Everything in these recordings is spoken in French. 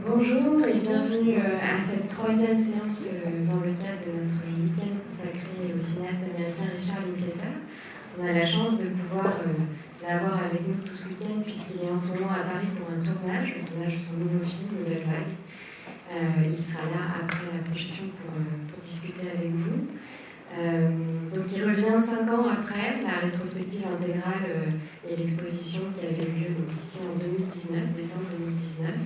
Bonjour et bienvenue à cette troisième séance dans le cadre de notre week-end consacré au cinéaste américain Richard Linklater. On a la chance de pouvoir l'avoir avec nous tout ce week-end puisqu'il est en ce moment à Paris pour un tournage, le tournage de son nouveau film, Nouvelle Vague. Il sera là après la projection pour discuter avec vous. Donc il revient 5 ans après la rétrospective intégrale et l'exposition qui avait eu lieu donc, ici en 2019, décembre 2019.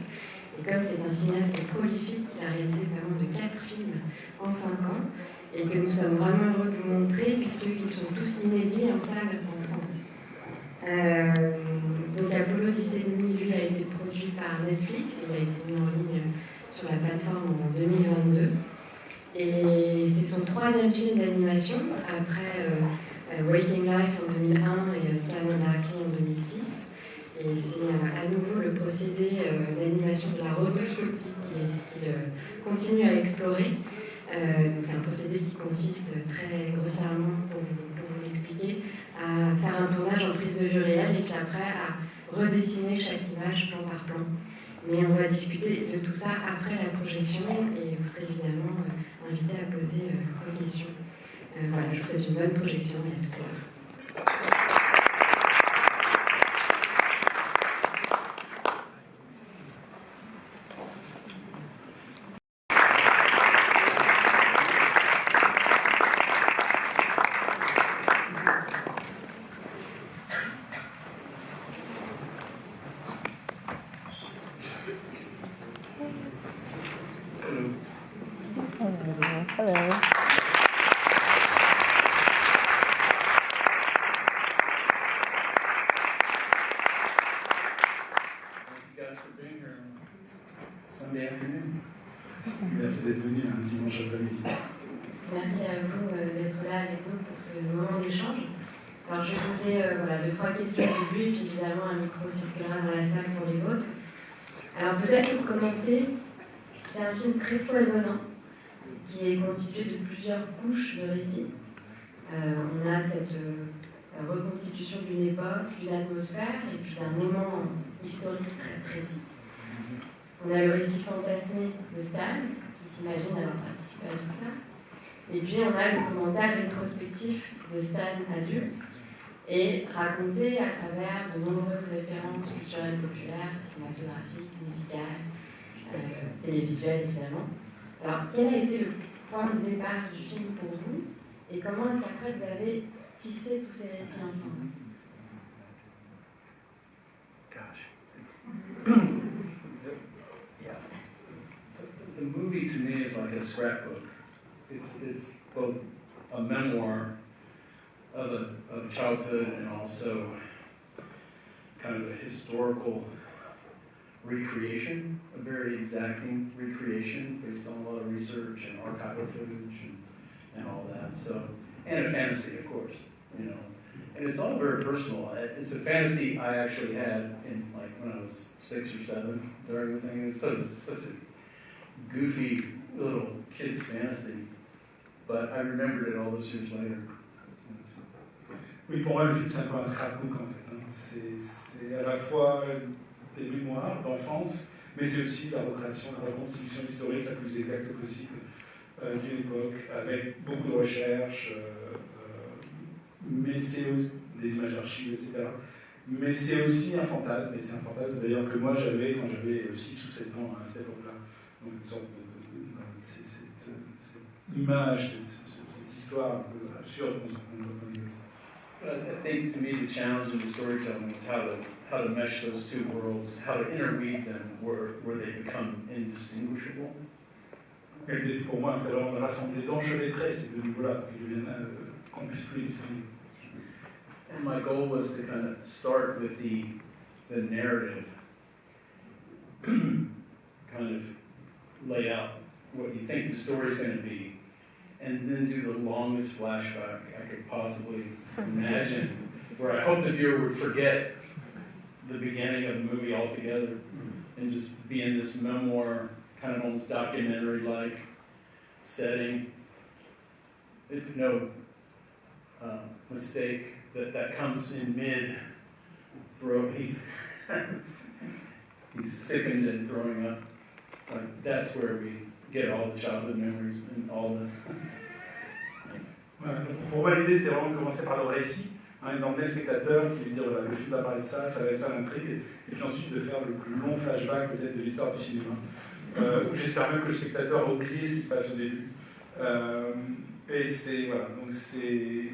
Et comme c'est un cinéaste prolifique, il a réalisé pas moins de 4 films en 5 ans, et que nous sommes vraiment heureux de vous montrer, puisqu'ils sont tous inédits en salle en France. Donc Apollo 17,5, lui, a été produit par Netflix, il a été mis en ligne sur la plateforme en 2022. Et c'est son 3e film d'animation, après Waking Life en 2001 et Scan and Darkly en 2006. Et c'est à nouveau le procédé d'animation de la rotoscopie qu'il continue à explorer. C'est un procédé qui consiste très grossièrement, pour vous l'expliquer, à faire un tournage en prise de vue réelle et puis après à redessiner chaque image plan par plan. Mais on va discuter de tout ça après la projection et vous serez évidemment invité à poser vos questions. Voilà, je vous souhaite une bonne projection et à tout à l'heure. Hello. Sunday afternoon. Merci d'être venu un dimanche après-midi. Merci à vous d'être là avec nous pour ce moment d'échange. Alors je vais poser 2-3 questions au début, et puis évidemment un micro circulera dans la salle pour les vôtres. Alors peut-être pour commencer, c'est un film très foisonnant, qui est constitué de plusieurs couches de récits. On a cette reconstitution d'une époque, d'une atmosphère, et puis d'un moment historique très précis. On a le récit fantasmé de Stan, qui s'imagine avoir participé à tout ça. Et puis on a le commentaire rétrospectif de Stan adulte, et raconté à travers de nombreuses références culturelles populaires, cinématographiques, musicales, télévisuelles évidemment. Alors quel a été le point de départ du film pour vous, et comment est-ce qu'après vous avez tissé tous ces récits ensemble? Yeah. The movie to me is like a scrapbook. It's both a memoir of a childhood and also kind of a historical recreation, a very exacting recreation based on a lot of research and archival footage and all that. So, and a fantasy, of course, you know. And it's all very personal. It's a fantasy I actually had in like when I was 6 or 7 during the thing. It's such a goofy little kid's fantasy, but I remembered it all those years later. Oui, pour moi, le film, c'est un peu un scrapbook, en fait. C'est à la fois des mémoires d'enfance, mais c'est aussi la recréation, la reconstitution historique la plus exacte possible d'une époque, avec beaucoup de recherches, mais c'est aussi des images d'archives, etc. Mais c'est aussi un fantasme, et c'est un fantasme d'ailleurs que moi j'avais quand j'avais 6 ou 7 ans à cette époque-là. Donc une sorte cette image, cette histoire un peu absurde qu'on entend dire. I think to me the challenge of the storytelling is how to mesh those two worlds, how to interweave them where they become indistinguishable. Et le défi pour moi, c'est de rassembler, d'enchevêtrer ces deux niveaux-là, qui deviennent qu'on puisse plus distinguer. And my goal was to kind of start with the narrative, kind of lay out what you think the story's going to be, and then do the longest flashback I could possibly imagine, where I hope the viewer would forget the beginning of the movie altogether and just be in this memoir, kind of almost documentary-like setting. It's no mistake that comes in mid-throw. He's sickened and throwing up. Like, that's where we get all the childhood memories and all the... Voilà. Donc, pour moi, l'idée, c'était vraiment de commencer par le récit, hein, et d'emmener le spectateur qui veut dire voilà, le film va parler de ça, ça va être ça l'intrigue, et puis ensuite de faire le plus long flashback peut-être de l'histoire du cinéma. Où j'espère même que le spectateur a oublié ce qui se passe au début. Et c'est, voilà, donc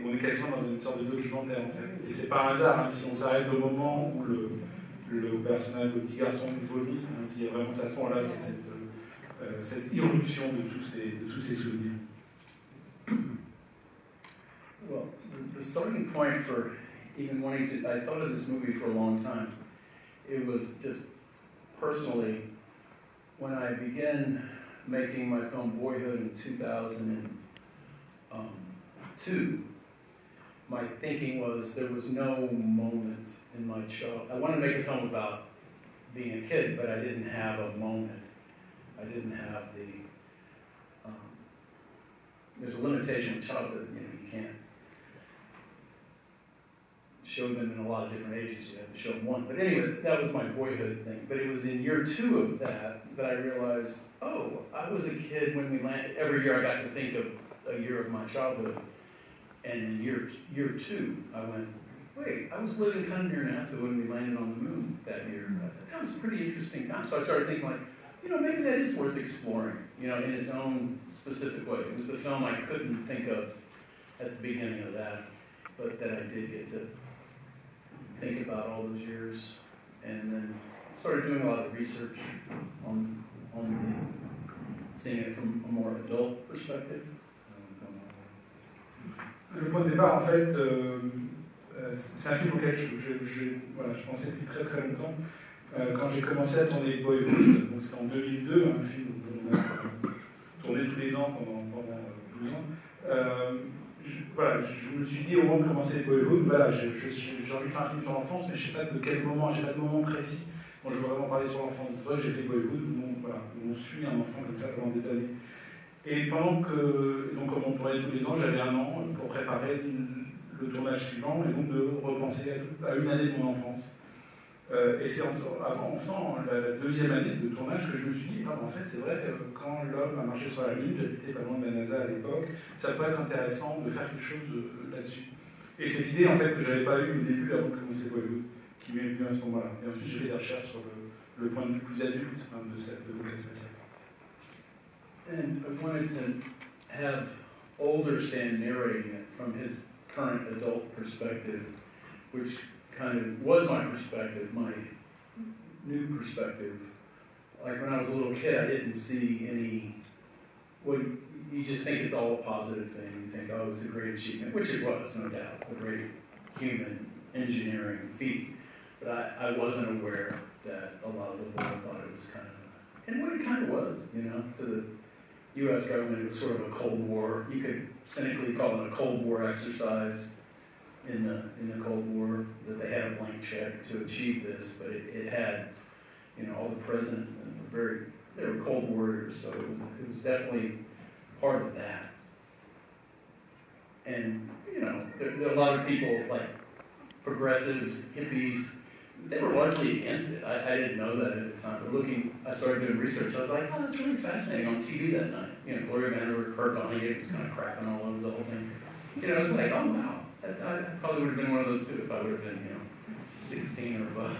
on est quasiment dans une sorte de documentaire en fait. Et c'est par hasard, hein, si on s'arrête au moment où le personnage, le petit garçon vomit, hein, s'il y a vraiment à ce moment-là qu'il y a cette irruption de tous ces souvenirs. Well, the starting point for even wanting to, I thought of this movie for a long time. It was just personally, when I began making my film Boyhood in 2002, my thinking was there was no moment in my child. I wanted to make a film about being a kid, but I didn't have a moment. I didn't have there's a limitation of childhood, you can't show them in a lot of different ages, you have to show them one. But anyway, that was my Boyhood thing. But it was in year 2 of that I realized, oh, I was a kid when we landed. Every year I got to think of a year of my childhood. And in year 2, I went, wait, I was living kind of near NASA when we landed on the moon that year. I thought, that was a pretty interesting time. So I started thinking like, maybe that is worth exploring, in its own specific way. It was the film I couldn't think of at the beginning of that, but that I did get to think about all those years, and then started doing a lot of research on seeing it from a more adult perspective. Le point de départ, en fait, c'est un film auquel je pensais depuis très très longtemps. Quand j'ai commencé à tourner Boyhood, donc c'était en 2002, un film où on a tourné tous les ans pendant 12 ans, je me suis dit au moment de commencer Boyhood, voilà, j'ai envie de faire un film sur l'enfance, mais je ne sais pas de quel moment, j'ai pas de moment précis. Bon, je veux vraiment parler sur l'enfance. C'est vrai que j'ai fait Boyhood, où on suit un enfant comme ça pendant des années. Et pendant que, donc comme on tournait tous les ans, j'avais 1 an pour préparer le tournage suivant et donc de repenser à une année de mon enfance. Et c'est en faisant la 2e année de tournage que je me suis dit, en fait, c'est vrai, quand l'homme a marché sur la Lune, j'habitais pas loin de la NASA à l'époque, ça peut être intéressant de faire quelque chose là-dessus. Et c'est l'idée, en fait, que j'avais pas eue au début avant de commencer Boyhood, qui m'est venue à ce moment-là. Et ensuite, j'ai fait des recherches sur le point de vue plus adulte de cette conquête spatiale. And I wanted to have older Stan narrating it from his current adult perspective, which kind of was my perspective, my new perspective. Like when I was a little kid, I didn't see any, you just think it's all a positive thing. You think, oh, it's a great achievement, which it was, no doubt, a great human engineering feat. But I wasn't aware that a lot of the world thought it was kind of, and what it kind of was, to the U.S. government, it was sort of a Cold War. You could cynically call it a Cold War exercise in the Cold War, that they had a blank check to achieve this, but it had, all the presidents and they were Cold Warriors, so it was definitely part of that. And there are a lot of people like progressives, hippies. They were largely against it. I didn't know that at the time. But I started doing research. I was like, oh, that's really fascinating. On TV that night, Gloria Vanderbilt, Kurt Vonnegut was kind of crapping all over the whole thing. It's like, oh wow, I probably would have been one of those too if I would have been, 16 or above.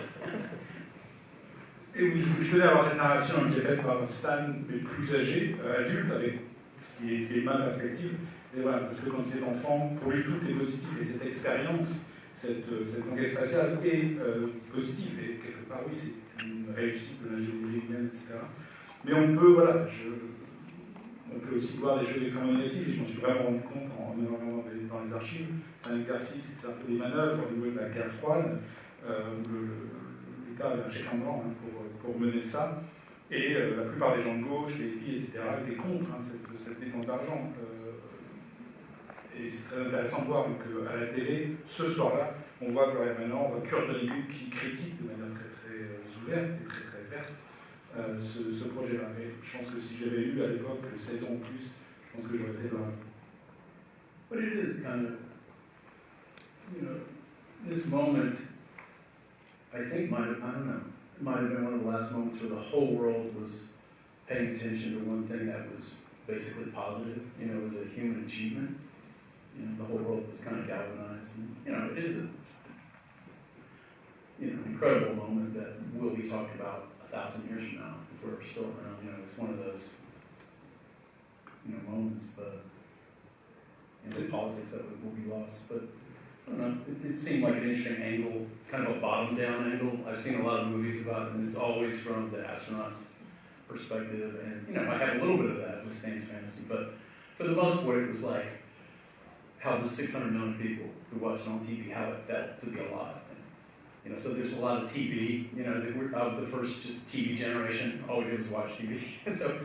Et oui, je voulais avoir cette narration qui est faite par Stan, mais plus âgé, adulte, avec ce qui est ma perspective. Et voilà, parce que quand il est enfant, pour lui tout est positif et cette expérience, cette conquête spatiale est positive. Et quelque part, oui, c'est une réussite de l'ingénierie humaine, etc. Mais on peut aussi voir des choses extrêmement négatives, et je m'en suis vraiment rendu compte en allant dans les archives. C'est un exercice, c'est un peu des manœuvres au niveau de la guerre froide, où l'État avait un chèque en blanc pour mener ça, et la plupart des gens de gauche, les hippies, etc., étaient contre cette dépense d'argent. Et c'est très intéressant de voir qu'à la télé, ce soir-là, on voit Gloria Vanderbilt, on voit Kurt Vonnegut qui critique de manière très très ouverte et très très verte ce projet-là. Mais je pense que si j'avais eu à l'époque 16 ans ou plus, je pense que j'aurais été dans. But it is kind of, this moment, I think might have been one of the last moments where the whole world was paying attention to one thing that was basically positive. You know, it was a human achievement. You know, the whole world was kind of galvanized. And, you know, it is a incredible moment that will be talked about 1,000 years from now if we're still around. You know, it's one of those moments, but in politics that will be lost. But I don't know, it seemed like an interesting angle, kind of a bottom-down angle. I've seen a lot of movies about it, and it's always from the astronaut's perspective. And I had a little bit of that with Stan's Fantasy, but for the most part, it was like how the 600 million people who watched it on TV, how it felt to be alive. And, so there's a lot of TV. We're the first just TV generation. All we did was watch TV. So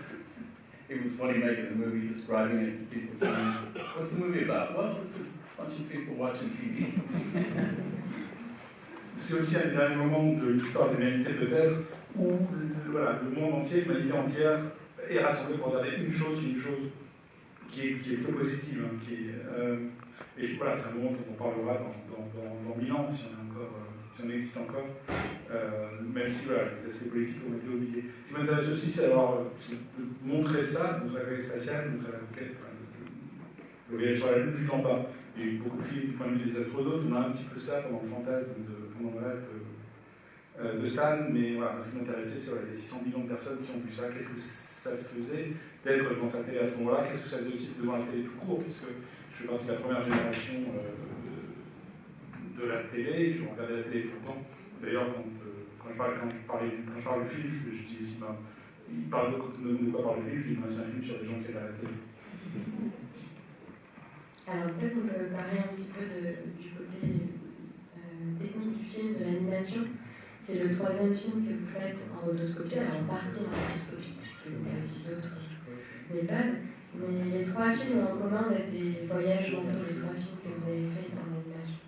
it was funny making the movie, describing it to people, saying, "What's the movie about?" Well, it's a bunch of people watching TV. C'est aussi un dernier moment de l'histoire de l'humanité peut-être où le monde entier, l'humanité entière est rassemblée pour regarder une chose qui est peu positive. Et voilà, c'est un moment dont on parlera dans 1000 ans, si on existe encore, même si les aspects politiques ont été oubliés. Ce qui m'intéresse aussi, c'est de montrer ça, de montrer la conquête spatiale, de montrer la conquête, le voyage sur la Lune vu d'en bas. Il y a eu beaucoup de films du point de vue des astronautes, on a un petit peu ça pendant le fantasme de Stan, mais voilà, ce qui m'intéressait, c'est les 600 millions de personnes qui ont vu ça. Qu'est-ce que ça faisait d'être devant sa télé à ce moment-là? Qu'est-ce que ça faisait aussi devant la télé tout court? Puisque je fais partie de la première génération de la télé, je regardais la télé tout le temps. D'ailleurs, quand je parle du film, je dis ici, il parle de quoi parle le film, je dis c'est un film sur des gens qui regardent la télé. Alors peut-être qu'on peut parler un petit peu du côté technique du film, de l'animation. C'est le 3e film que vous faites en rotoscopie, alors en partie en rotoscopie, puisqu'il y a aussi d'autres méthodes. Mais les 3 films ont en commun d'être des voyages mentaux, les 3 films que vous avez faits en animation.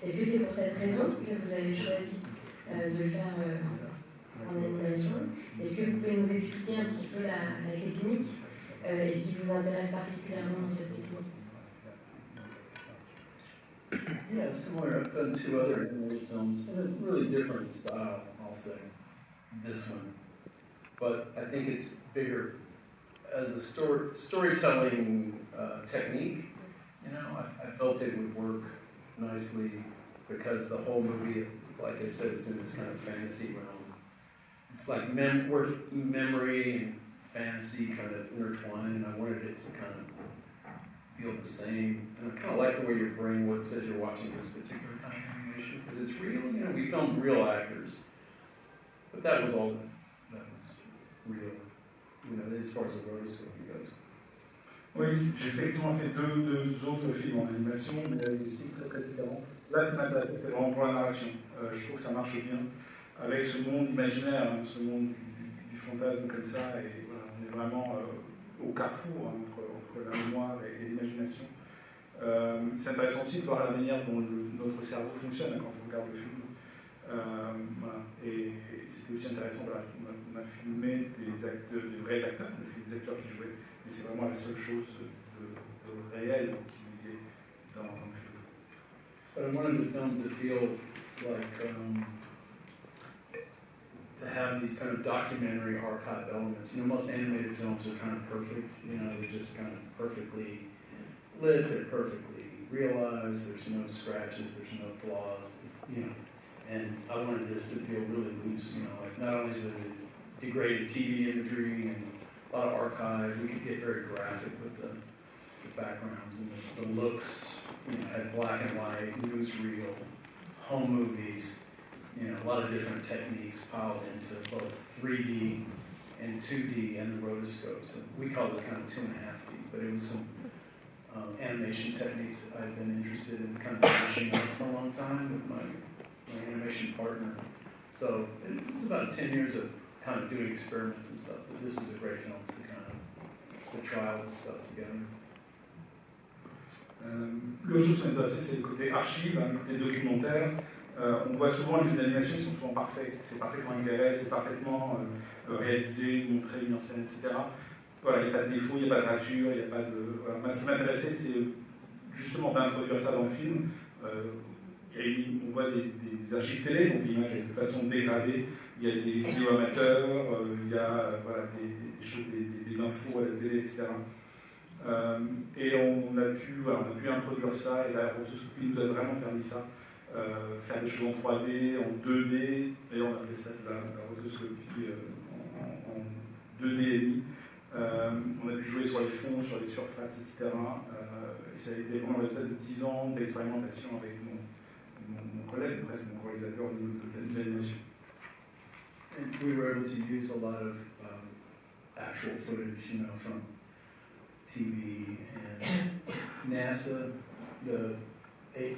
Est-ce que c'est pour cette raison que vous avez choisi de le faire en animation? Est-ce que vous pouvez nous expliquer un petit peu la technique et ce qui vous intéresse particulièrement dans cette technique? Yeah, similar. I've done 2 other animated films in a really different style, I'll say, this one. But I think it's bigger as a storytelling technique. I felt it would work nicely because the whole movie, like I said, is in this kind of fantasy realm. It's like memory and fantasy kind of intertwined, and I wanted it to kind of feel the same. And I kind of like the way your brain works as you're watching this particular kind of animation, because it's real. We filmed real actors, but that was all that was real, as far as the rotoscoping goes. Oui, j'ai effectivement fait deux autres films en animation, mais avec des styles très très différents. Là, ça m'intéresse, c'est vraiment pour la narration. Je trouve que ça marche bien avec ce monde imaginaire, ce monde du fantasme comme ça, et voilà, on est vraiment au carrefour entre la mémoire et l'imagination. C'est intéressant aussi de voir la manière dont notre cerveau fonctionne quand on regarde le film. Voilà. Et c'était aussi intéressant, voilà, on a filmé des vrais acteurs, on a filmé des acteurs qui jouaient, mais c'est vraiment la seule chose de réel qui est dans le film. But I wanted the film to feel like to have these kind of documentary archive elements. Most animated films are kind of perfect. They're just kind of perfectly lit, they're perfectly realized, there's no scratches, there's no flaws, And I wanted this to feel really loose, like not only is it degraded TV imagery and a lot of archive, we could get very graphic with the backgrounds and the looks, had black and white, newsreel, home movies, a lot of different techniques piled into both 3D and 2D and the rotoscopes. And we called it kind of 2.5D, but it was some animation techniques that I've been interested in kind of finishing up for a long time with my animation partner. So it was about 10 years of kind of doing experiments and stuff, but this is a great film to try all this stuff together. L'autre chose qui m'intéressait, c'est le côté archive, le côté documentaire. On voit souvent les films d'animation qui sont souvent parfaits, c'est parfaitement éclairé, c'est parfaitement réalisé, montré, mis en scène, etc. Voilà, il n'y a pas de défaut, il n'y a pas de rature, il n'y a pas de... Voilà. Moi, ce qui m'intéressait, c'est justement d'introduire ça dans le film. On voit des archives télé, donc l'image est de façon dégradée, il y a des vidéos amateurs, il y a voilà, des infos à la télé, etc. Et on a pu introduire ça, et la rotoscopie nous a vraiment permis ça. Faire des choses en 3D, en 2D, d'ailleurs on appelait ça de la rotoscopie en 2D et demi. On a pu jouer sur les fonds, sur les surfaces, etc. Ça a été vraiment le résultat de 10 ans d'expérimentation avec mon collègue, presque mon réalisateur au niveau de l'animation. And we were able to use a lot of actual footage, you know, from TV and NASA, the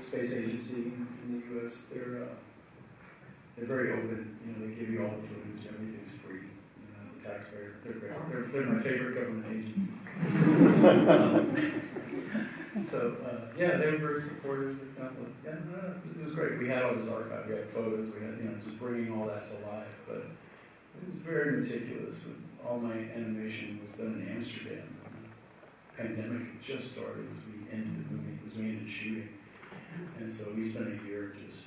space agency in the U.S. They're very open. You know, they give you all the footage. Everything's free. You know, as a taxpayer, they're great. They're my favorite government agency. Yeah, they were very supportive. It was great. We had all this archive. We had photos. We had, you know, just bringing all that to life. But it was very meticulous. All my animation was done in Amsterdam. The pandemic had just started as we ended the movie, as we ended shooting. And so we spent a year just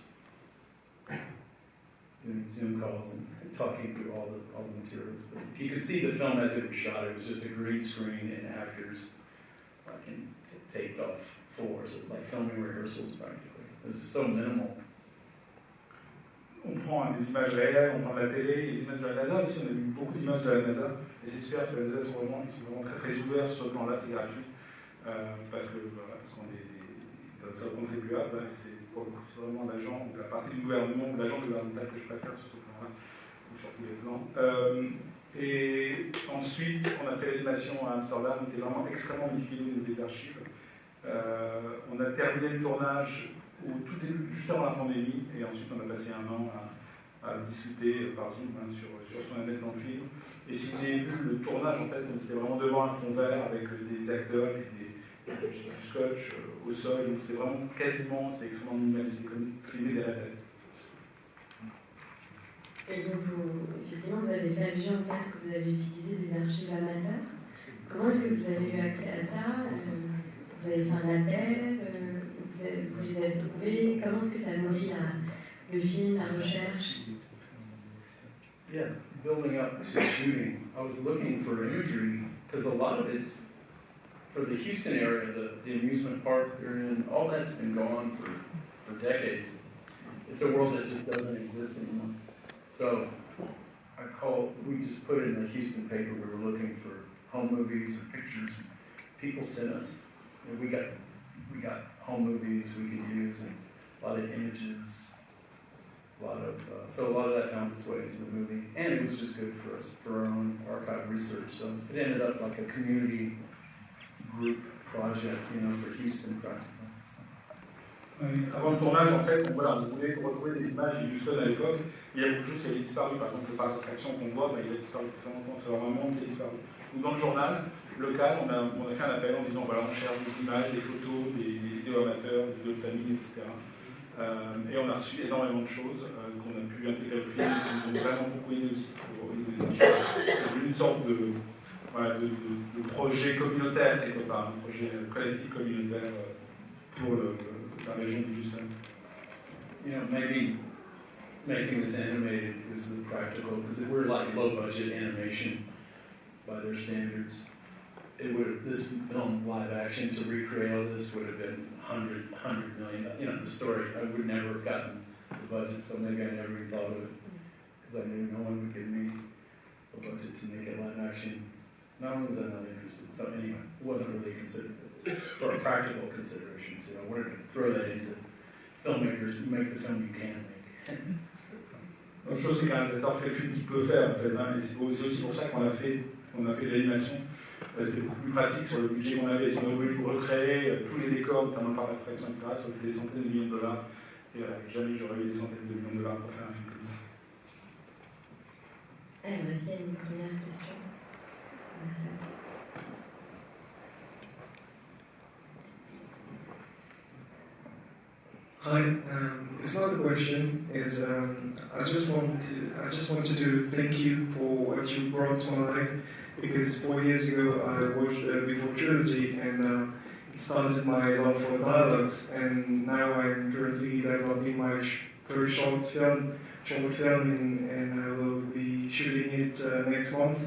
doing Zoom calls and talking through all the materials. But if you could see the film as it was shot, it was just a green screen and actors like taped off floors. It was like filming rehearsals practically. It was so minimal. On prend des images réelles, on prend de la télé, des images de la NASA aussi, on a vu beaucoup d'images de la NASA, et c'est super que la NASA ils sont vraiment très ouverts sur ce plan-là, c'est gratuit, parce qu'on est des contribuables, et c'est vraiment l'agent, la partie du gouvernement, l'agent gouvernemental que je préfère sur ce plan-là, ou sur tous les plans. Et ensuite, on a fait l'animation à Amsterdam, on était vraiment extrêmement difficile des archives. On a terminé le tournage au tout début, juste avant la pandémie, et ensuite on a passé un an à discuter par Zoom sur ce qu'on allait mettre dans le film. Et si vous avez vu le tournage, en fait, c'était vraiment devant un fond vert avec des acteurs et du scotch au sol, donc c'était vraiment quasiment, c'est extrêmement minimaliste, comme filmé derrière la tête. Et donc, effectivement, vous avez fait allusion au fait que vous avez utilisé des archives amateurs. Comment est-ce que vous avez eu accès à ça? Vous avez fait un appel? Vous les avez trouvés? Comment est-ce que ça nourrit le film, la recherche? Yeah, building up to shooting, I was looking for imagery because a lot of it's for the Houston area, the amusement park they're in, all that's been gone for decades. It's a world that just doesn't exist anymore. So we just put it in the Houston paper. We were looking for home movies or pictures. People sent us. You know, we got home movies we could use and a lot of images. So a lot of that found its way into the movie, and it was just good for us for our own archive research. So it ended up like a community group project, you know, for Houston practically. Oui. Avant le tournage, en fait, on voulait retrouver des images d'Houston à l'époque. Il y a beaucoup de choses qui avaient disparu. Par exemple, le parc d'attraction qu'on voit, il a disparu depuis très longtemps. C'est vraiment un monde qui a disparu. Donc, dans le journal local, on a fait un appel en disant voilà, on cherche des images, des photos, des vidéos amateurs, des vidéos de famille, etc. Et on a reçu énormément de choses qu'on a pu intégrer au film, qui nous ont vraiment beaucoup aidé aussi au niveau des archives. C'est devenu une sorte de projet communautaire, quelque part, un projet collectif communautaire pour la région de Houston. You know, maybe making this animated is the practical, because we're like low budget animation by their standards. This film live action to recreate all this would have been $100 million. You know, the story, I would never have gotten the budget, so maybe I never even thought of it, because I knew no one would give me a budget to make it live action. Not only was I not interested, so anyway, it wasn't really considered for a practical consideration too. I wanted to throw that into filmmakers. You make the film you can make. Autre chose, c'est qu'un réalisateur fait le film qu'il peut faire, en fait. Hein, et c'est aussi pour ça qu'on a fait de l'animation. C'était beaucoup plus pratique sur le budget qu'on avait. Si on avait voulu recréer tous les décors, notamment le parc d'attraction, etc., ça aurait été des centaines de millions de dollars. Et jamais j'aurais eu des centaines de millions de dollars pour faire un film comme ça. Alors, est-ce qu'il y a une première question? Merci. Hi, it's not a question. It's I just wanted to thank you for what you brought to my life, because 4 years ago I watched Before Trilogy, and it started my love for dialogues, and now I'm currently developing my first short film short film, and I will be shooting it next month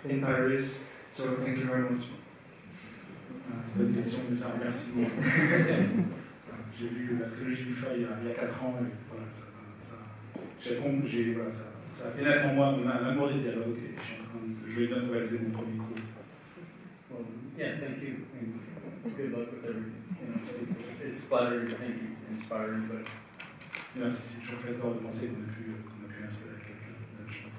in Paris. So thank you very much. C'est pas une question, mais ça remercie beaucoup. J'ai vu la trilogie du Fay il y a 4 ans, et voilà, ça a fait naître en moi un amour des dialogues, et je vais bientôt réaliser mon premier cours. Well, yeah, thank you, and good luck with everything. You know, it's flattering, thank you, inspiring, but Merci, c'est toujours flatteur de penser qu'on a pu inspirer quelqu'un. Bonne chance.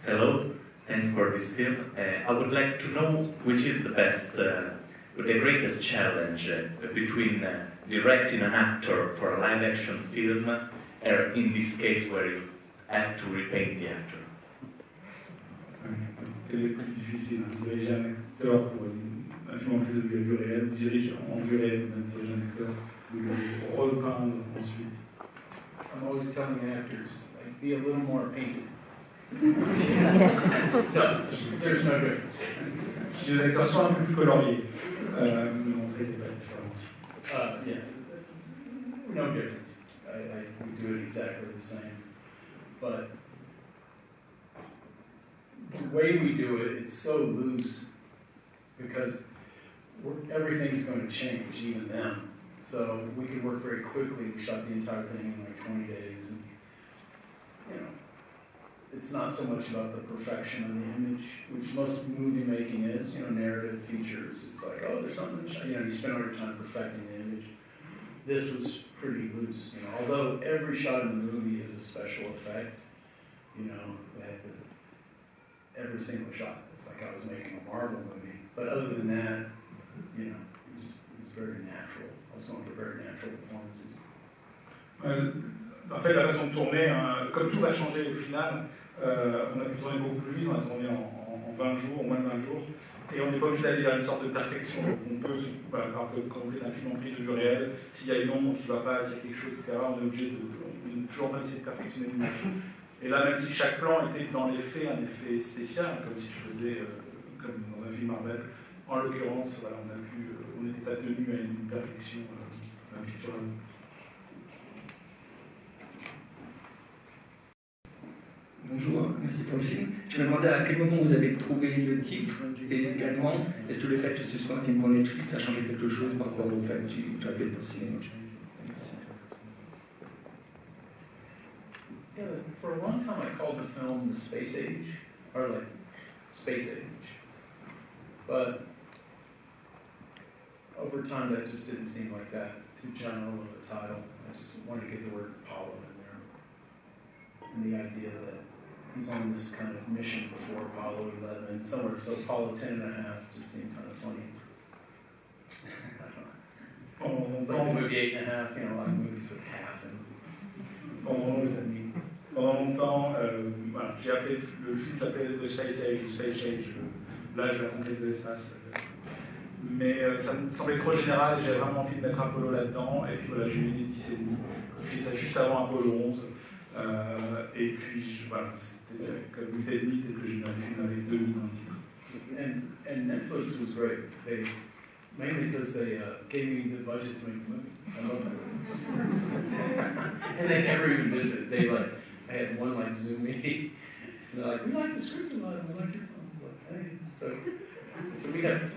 Hello, thanks for this film. I would like to know which is the best, the greatest challenge between directing an actor for a live-action film, or in this case where you have to repaint the actor. Quel est le plus difficile? Diriger un acteur pour un film en prise de vue réelle, diriger en vue réelle, diriger un acteur, ou repeindre ensuite. I'm always telling actors, like, be a little more painted. No, there's no difference. Je dis aux acteurs, soient un peu plus coloriés, mais en fait, il n'y a pas de différence. Yeah, no difference. We do it exactly the same. But the way we do it, it's so loose because everything's going to change, even them. So we can work very quickly. We shot the entire thing in like 20 days. And, you know, it's not so much about the perfection of the image, which most movie making is, you know, narrative features. It's like, oh, there's something, you know, you spend all your time perfecting the image. This was pretty loose, you know, although every shot in the movie is a special effect, you know, we had to, every single shot, it's like I was making a Marvel movie. But other than that, you know, it was very natural. I was going for very natural performances. En fait, la façon de tourner, hein, comme tout va changer au final, on a pu tourner beaucoup plus vite, on a tourné en 20 jours, en moins de 20 jours, et on n'est pas obligé d'aller vers une sorte de perfection. On peut, quand on fait un film en prise de vue réelle, s'il y a une ombre qui ne va pas, s'il y a quelque chose, etc., on est obligé de toujours pas essayer de perfectionner l'image. Et là, même si chaque plan était dans les faits un effet spécial, comme si je faisais, comme dans un film Marvel, en l'occurrence, voilà, on n'était pas tenu à une perfection picturale. Bonjour, merci pour le film. Je me demandais à quel moment vous avez trouvé le titre et également, est-ce que le fait que ce soit un film pour Netflix a changé quelque chose par rapport au fait que tu as fait pour le cinéma? Yeah, for a long time I called the film The Space Age, or like Space Age. But over time that just didn't seem like that, too general of a title. I just wanted to get the word Apollo in there. And the idea that he's on this kind of mission before Apollo 11, somewhere, so Apollo 10 and a half just seemed kind of funny. I don't know. Like the movie 8 and a half, you know, a lot of movies with half and what does that mean? Pendant longtemps, voilà, j'ai appelé le film s'appelle The Space Age, Space Age, l'âge de la conquête de l'espace. Mais ça me semblait trop général et j'avais vraiment envie de mettre Apollo là-dedans. Et puis voilà, j'ai eu une 10 et demi. J'ai fait ça juste avant Apollo 11. Et puis voilà, c'était comme 8 et demi, peut-être que j'ai eu un film avec 2 dans le titre. And Netflix was great. They mainly because they gave me the budget to make the movie. I love that. And they never even visited. They like, I had one like Zoom meeting. And they're like, we like the script a lot. We like your film. Like, hey. So we have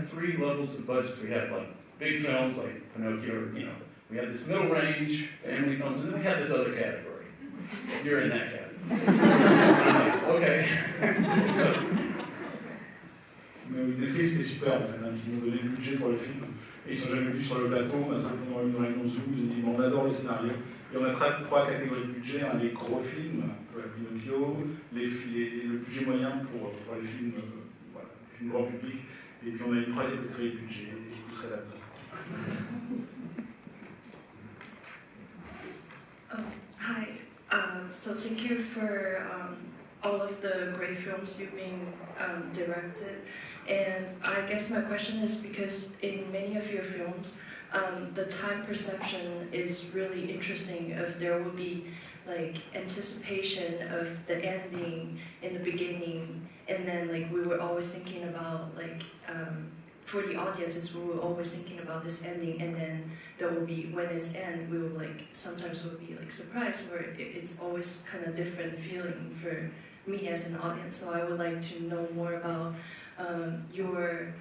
three levels of budgets. We have like big films like Pinocchio. You know, we have this middle range family films, and then we have this other category. You're in that category. I'm like, okay. So. Mais Netflix c'était super en fait, hein, ils m'ont donné le budget pour le film et ils sont jamais venus sur le plateau, on a simplement eu une réunion Zoom, ils ont dit bon, on adore le scénario et on a trois catégories de budget, hein, les gros films, Pinocchio, le budget moyen pour les films, voilà, les films grand public et puis on a une troisième catégorie de budget et tout serait là-dedans. Hi, so thank you for all of the great films you've been directed. And I guess my question is because in many of your films, the time perception is really interesting. If there will be like anticipation of the ending in the beginning, and then like we were always thinking about like for the audiences, we were always thinking about this ending, and then there will be, when it's end, we will like, sometimes we'll be like surprised, or it's always kind of different feeling for me as an audience. So I would like to know more about your,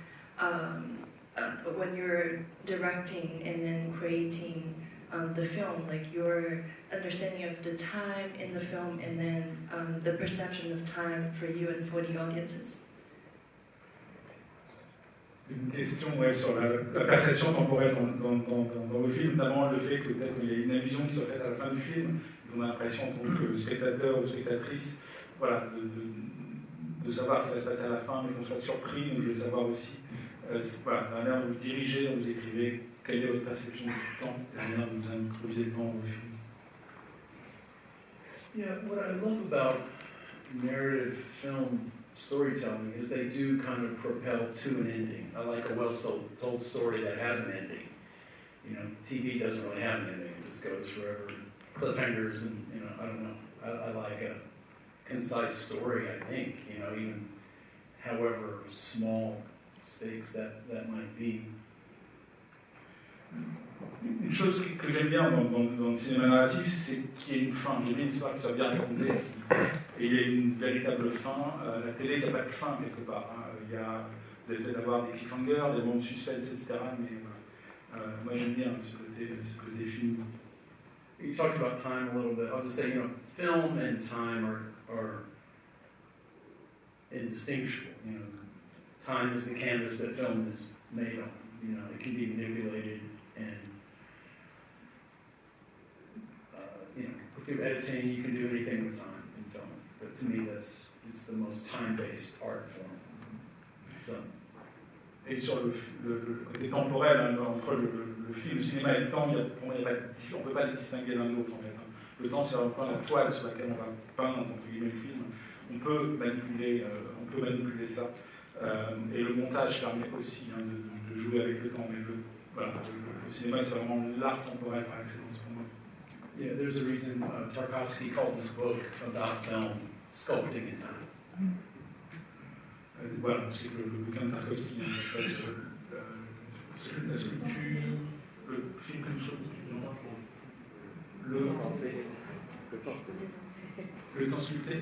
when you're directing and then creating the film, like your understanding of the time in the film, and then the perception of time for you and for the audiences. Une question sur la perception temporelle dans le film, notamment le fait que peut-être qu'il y a une allusion qui soit faite à la fin du film, on a l'impression en tant que spectateur ou spectatrice, voilà, de savoir ce qui va se passer à la fin, mais qu'on soit surpris, donc je veux savoir aussi, voilà, la manière dont vous dirigez, dont vous écrivez, quelle est votre perception du temps, la manière dont vous introduisez le temps dans le film. Yeah, what I love about narrative film storytelling is they do kind of propel to an ending. I like a well-told story that has an ending. You know, TV doesn't really have an ending; it just goes forever. Cliffhangers, and you know, I don't know. I like a concise story. I think, you know, even however small stakes that might be. Une chose que j'aime bien dans le cinéma narratif, c'est qu'il y ait une fin. J'aime bien une histoire qui soit bien racontée. Et il y a une véritable fin. La télé, il n'y a pas de fin quelque part. Hein. Vous allez peut-être avoir des cliffhangers, des moments de suspense, etc. Mais moi j'aime bien ce côté film. You talked about time a little bit. I'll just say, you know, film and time are indistinguishable. You know, time is the canvas that film is made on. You know, it can be manipulated, and you know, through editing, you can do anything with time in film. But to me, it's the most time-based art form. So. Et sur le côté temporel, hein, entre le film, le cinéma et le temps, on ne peut pas les distinguer l'un de l'autre en fait. Le temps, c'est vraiment la toile sur laquelle on va peindre entre guillemets le film. On peut manipuler ça. Et le montage permet aussi hein, de jouer avec le temps. Mais le cinéma, c'est vraiment l'art temporel par excellence pour moi. Yeah, there's a reason Tarkovsky called this book about film sculpting in time. Voilà, c'est que le bouquin de Tarkovsky s'appelle la sculpture, le film que nous sommes, le temps sculpté.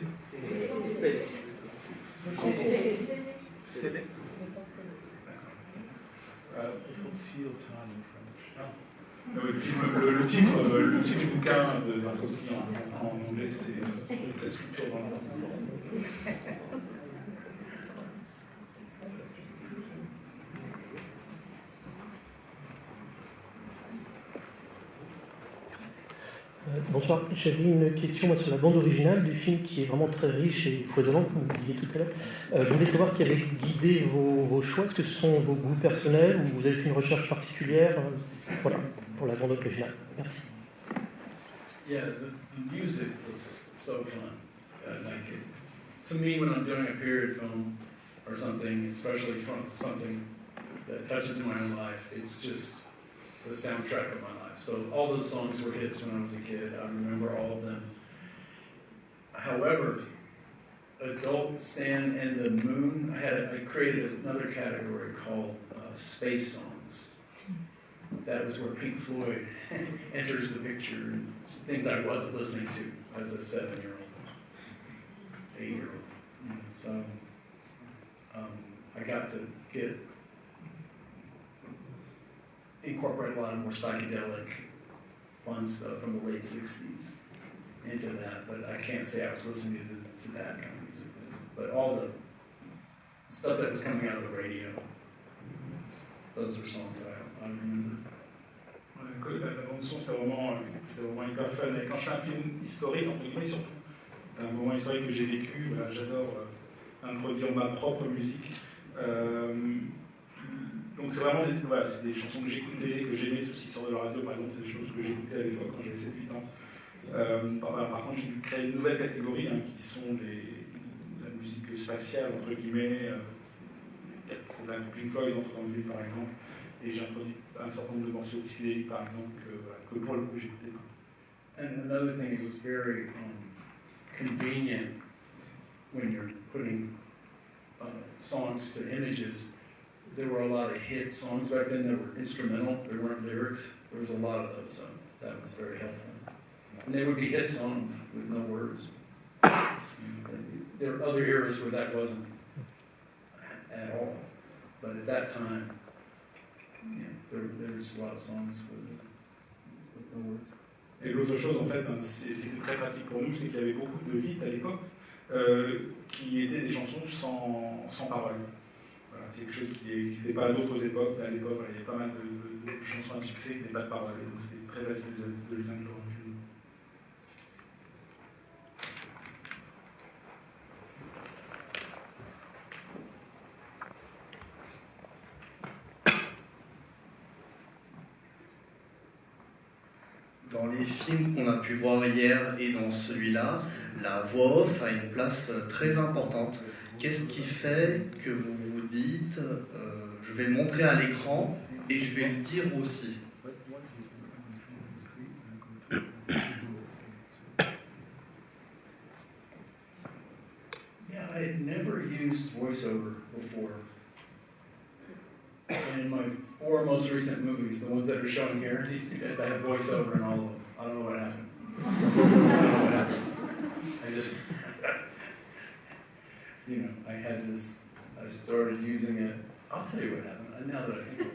C'est le titre du bouquin de Tarkovsky en anglais, c'est la sculpture dans le temps. Bonsoir, j'avais une question moi, sur la bande originale du film qui est vraiment très riche et foisonnante, comme vous disiez tout à l'heure. Je voulais savoir ce qui avait guidé vos choix, est-ce que ce sont vos goûts personnels ou vous avez fait une recherche particulière voilà, pour la bande originale. Merci. Yeah, the music was so fun. Like to me, when I'm doing a period film or something, especially from something that touches my own life, it's just the soundtrack of my life. So all those songs were hits when I was a kid. I remember all of them. However, Adult Stan and the Moon, I created another category called Space Songs. That was where Pink Floyd enters the picture, and things I wasn't listening to as a 7-year-old, 8-year-old. You know, so I got to incorporate a lot more psychedelic, fun stuff from the late 60s into that, but I can't say I was listening to that kind of music. But all the stuff that was coming out of the radio, those are songs I remember. La bande-son, c'était vraiment hyper fun. Et quand je fais un film historique, entre guillemets, surtout, un moment historique que j'ai vécu, j'adore introduire ma propre musique. Donc c'est vraiment c'est des chansons que j'écoutais, que j'aimais, tout ce qui sort de la radio, par exemple, c'est des choses que j'écoutais à l'époque quand j'avais 7-8 ans. Par contre, j'ai dû créer une nouvelle catégorie qui sont la musique spatiale, entre guillemets. C'est la Pink Floyd entre dans le film, par exemple. Et j'ai introduit un certain nombre de morceaux de psychédéliques, par exemple, que pour le coup j'écoutais. And another thing that was very convenient when you're putting songs to images there were a lot of hit songs back then that were instrumental, there weren't lyrics. There was a lot of those, so that was very helpful. And they would be hit songs with no words. There were other eras where that wasn't at all. But at that time, there's a lot of songs with no words. Et l'autre chose, en fait, c'était très pratique pour nous, c'est qu'il y avait beaucoup de hits à l'époque qui étaient des chansons sans paroles. Voilà, c'est quelque chose qui n'existait pas à d'autres époques. À l'époque, il y avait pas mal de chansons à succès qui n'avaient pas de paroles. Donc c'était très facile de les inclure dans le film. Dans les films qu'on a pu voir hier et dans celui-là, la voix off a une place très importante. Qu'est-ce qui fait que vous vous dites je vais le montrer à l'écran et je vais le dire aussi? Yeah, I had never used voiceover before. And in my 4 most recent movies, the ones that are shown here, these 2 guys, I have voiceover in all of them. I don't know what happened. I just, I started using it. I'll tell you what happened. Now that I think of it,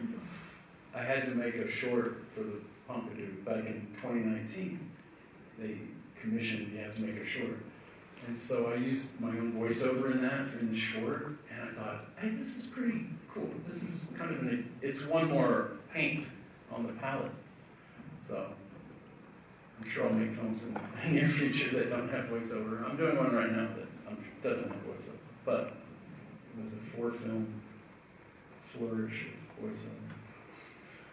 I had to make a short for the Pompidou back in 2019. They commissioned, you have to make a short. And so I used my own voiceover in the short, and I thought, hey, this is pretty cool. This is kind of it's one more paint on the palette. So I'm sure I'll make films in the near future that don't have voiceover. I'm doing one right now that doesn't have voiceover, but it was a 4-film flourish of voiceover.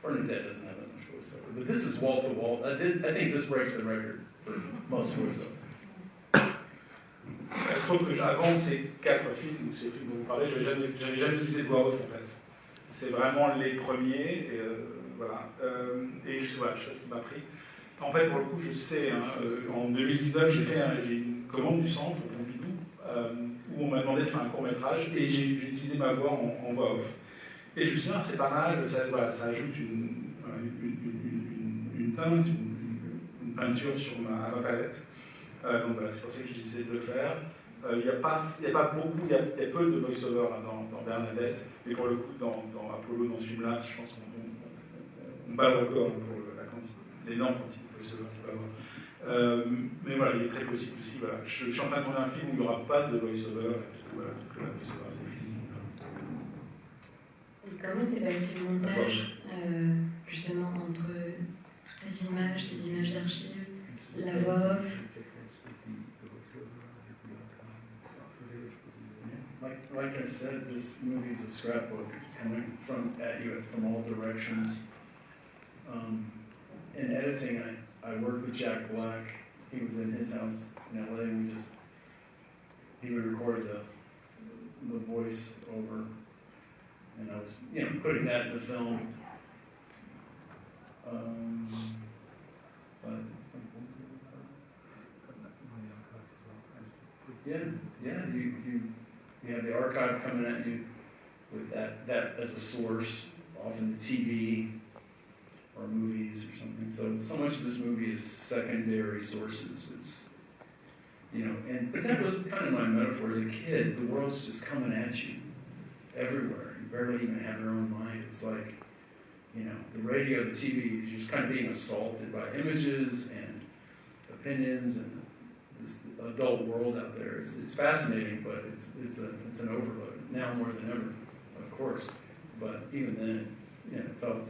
Bernadette doesn't have that much voiceover, but this is wall to wall. I think this breaks the record for most voiceover. Je trouve que avant ces 4 films, ces films dont vous parlez, j'avais jamais utilisé de voix off en fait. C'est vraiment les premiers, et, voilà. Et je sais pas ce qui m'a pris. En fait, pour le coup, je sais, en 2019, j'ai une commande du centre, au Pompidou, où on m'a demandé de faire un court-métrage, et j'ai utilisé ma voix en voix off. Et je me suis dit, c'est pas mal, ça ajoute une teinte, une peinture à ma palette. Donc voilà, c'est pour ça que j'ai décidé de le faire. Il y a peu de voice-over dans Bernadette, mais pour le coup, dans Apollo, dans ce film-là, je pense qu'on bat le record pour l'énorme quantité de voice-over qu'il peut avoir. Mais voilà, il est très possible aussi. Voilà. Je suis en train de tourner un film où il n'y aura pas de voice-over, voilà, toute la voice-over, c'est fini. Et comment s'est passé le montage, justement, entre toutes ces images d'archives, la voix off? Like I said, this movie's a scrapbook. It's coming at you from all directions. In editing, I worked with Jack Black. He was in his house in LA, and he would record the voice over, and I was, putting that in the film. You have the archive coming at you with that as a source, often the TV or movies or something. So much of this movie is secondary sources. It's, but that was kind of my metaphor as a kid. The world's just coming at you everywhere. You barely even have your own mind. It's like, the radio, the TV, you're just kind of being assaulted by images and opinions and this adult world out there. It's fascinating, but it's an overload now more than ever, of course. But even then, it felt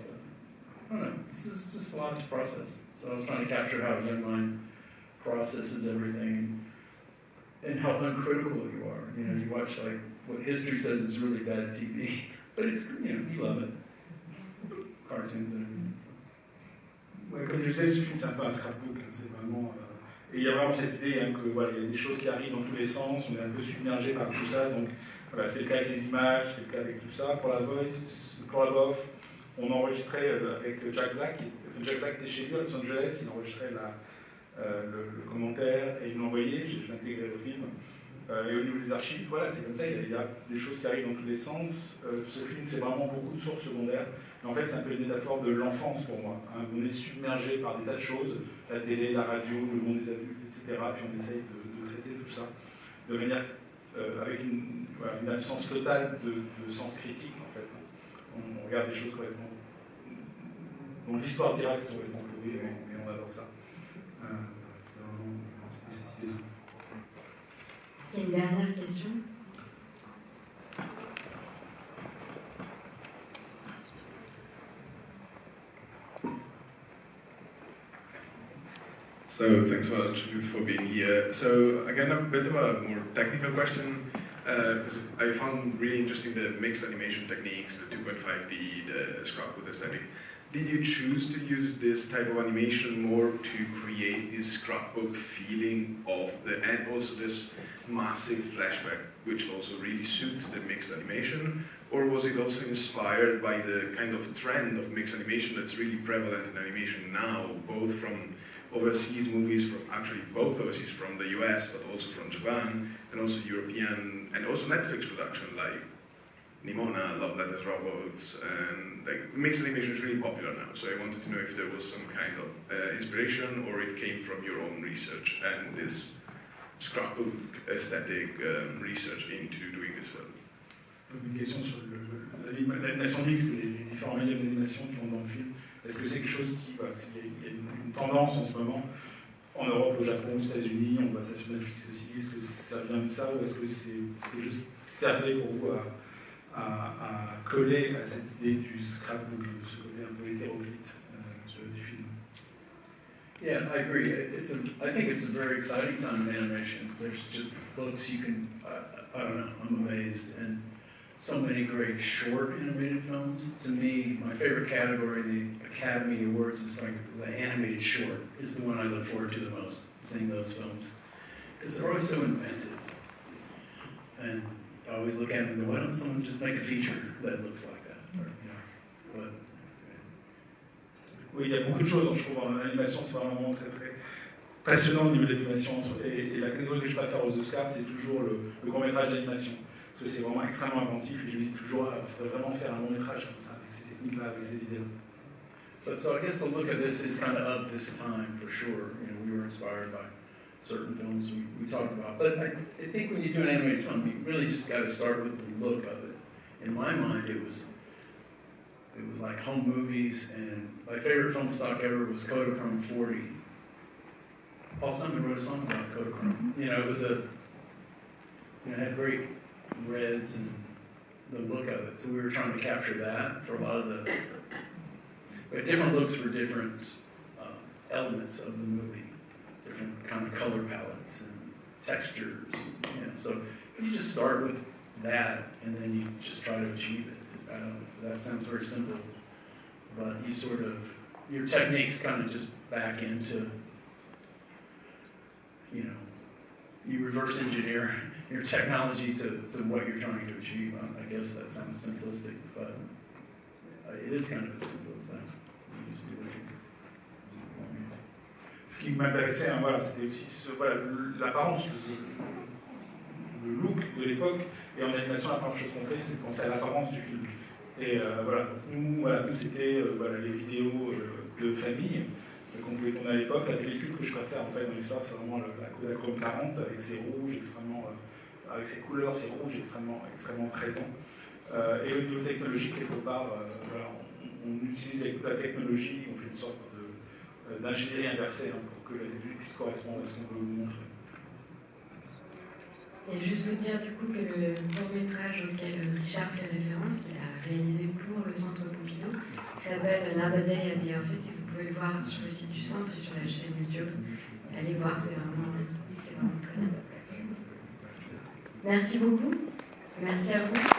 I don't know. This is just a lot to process. So I was trying to capture how a young mind processes everything and how uncritical you are. You watch like what history says is really bad TV, but it's you love it. Cartoons and everything. Ouais, comme je disais, ce film c'est un peu un scrapbook. C'est vraiment. Et il y a vraiment cette idée que voilà, il y a des choses qui arrivent dans tous les sens, on est un peu submergé par tout ça, donc voilà, c'était le cas avec les images, c'était le cas avec tout ça. Pour la voix off, on enregistrait avec Jack Black. Jack Black était chez lui à Los Angeles, il enregistrait le commentaire et il me l'envoyait, je l'intégrais au film. Et au niveau des archives, voilà, c'est comme ça, il y a des choses qui arrivent dans tous les sens. Ce film, c'est vraiment beaucoup de sources secondaires. Et en fait, c'est un peu une métaphore de l'enfance pour moi. Hein. On est submergé par des tas de choses, la télé, la radio, le monde des adultes, etc. Puis on essaye de traiter tout ça de manière avec une absence totale de sens critique, en fait. On regarde des choses complètement... dont l'histoire directe est complètement pourrie, mais on adore ça. C'est vraiment cette idée. Est-ce qu'il y a une dernière question? So thanks so much for being here. So again, a bit of a more technical question, because I found really interesting the mixed animation techniques, the 2.5D, the scrapbook aesthetic. Did you choose to use this type of animation more to create this scrapbook feeling of and also this massive flashback, which also really suits the mixed animation? Or was it also inspired by the kind of trend of mixed animation that's really prevalent in animation now, both from overseas movies, actually both overseas from the US, but also from Japan, and also European, and also Netflix production like Nimona, Love Letters, Robots, and like mixed animation is really popular now. So I wanted to know if there was some kind of inspiration, or it came from your own research and this scrapbook aesthetic research into doing this film. Une question sur l'animation mixte et les différents médiums d'animation qui ont dans le film. Est-ce que c'est quelque chose qui... Bah, il y a une tendance en ce moment, en Europe, au Japon, aux États-Unis, on voit ça sur Netflix aussi. Est-ce que ça vient de ça, ou est-ce que c'est quelque chose qui servait pour vous à coller à cette idée du scrapbook, de ce côté un peu hétéroclite du film? Yeah, I agree. I think it's a very exciting time in animation. There's just books you can, I don't know, I'm amazed. And so many great short animated films. To me, my favorite category in the Academy Awards is like the animated short is the one I look forward to the most, seeing those films. Because they're always so inventive. And I always look at them and go, why don't someone just make a feature that looks like that? Or, you know, but, oui, il y a beaucoup de choses, je trouve, en animation, c'est vraiment très très passionnant au niveau de l'animation. Et la catégorie que je préfère aux Oscars, c'est toujours le court-métrage d'animation. Parce que c'est vraiment extrêmement inventif, et je me dis toujours, il faudrait vraiment faire un long-métrage comme ça, avec ces techniques-là, avec ces idées-là. But so I guess the look of this is kind of this time for sure. You know, we were inspired by certain films we talked about. But I think when you do an animated film, you really just got to start with the look of it. In my mind, it was like home movies, and my favorite film stock ever was Kodachrome 40. Paul Simon wrote a song about Kodachrome. You know, it had great reds and the look of it. So we were trying to capture that for a lot of the... We had different looks for different elements of the movie. Different kind of color palettes and textures. And, you know, so you just start with that, and then you just try to achieve it. I don't know, that sounds very simple, but you sort of, your techniques kind of just back into, you know, you reverse engineer your technology to what you're trying to achieve. I guess that sounds simplistic, but it is kind of as simple as that. You just do what you want. Ce qui m'intéressait, hein, voilà, c'était aussi l'apparence, le look de l'époque. Et en animation, la première chose qu'on fait, c'est penser à l'apparence du film. Et voilà, nous c'était les vidéos de famille qu'on pouvait tourner à l'époque. La pellicule que je préfère en fait dans l'histoire, c'est vraiment la Kodachrome 40 avec ses rouges extrêmement, avec ses couleurs, ses rouges extrêmement présents. Et au niveau technologique, quelque part, voilà, on utilise avec la technologie, on fait une sorte d'ingénierie inversée pour que la technologie puisse correspondre à ce qu'on veut vous montrer. Et juste vous dire du coup que le court-métrage auquel Richard fait référence, qu'il a réalisé pour le Centre Pompidou, s'appelle Another Day at the Office, et vous pouvez le voir sur le site du Centre et sur la chaîne YouTube. Allez voir, c'est vraiment très bien. Merci beaucoup. Merci à vous.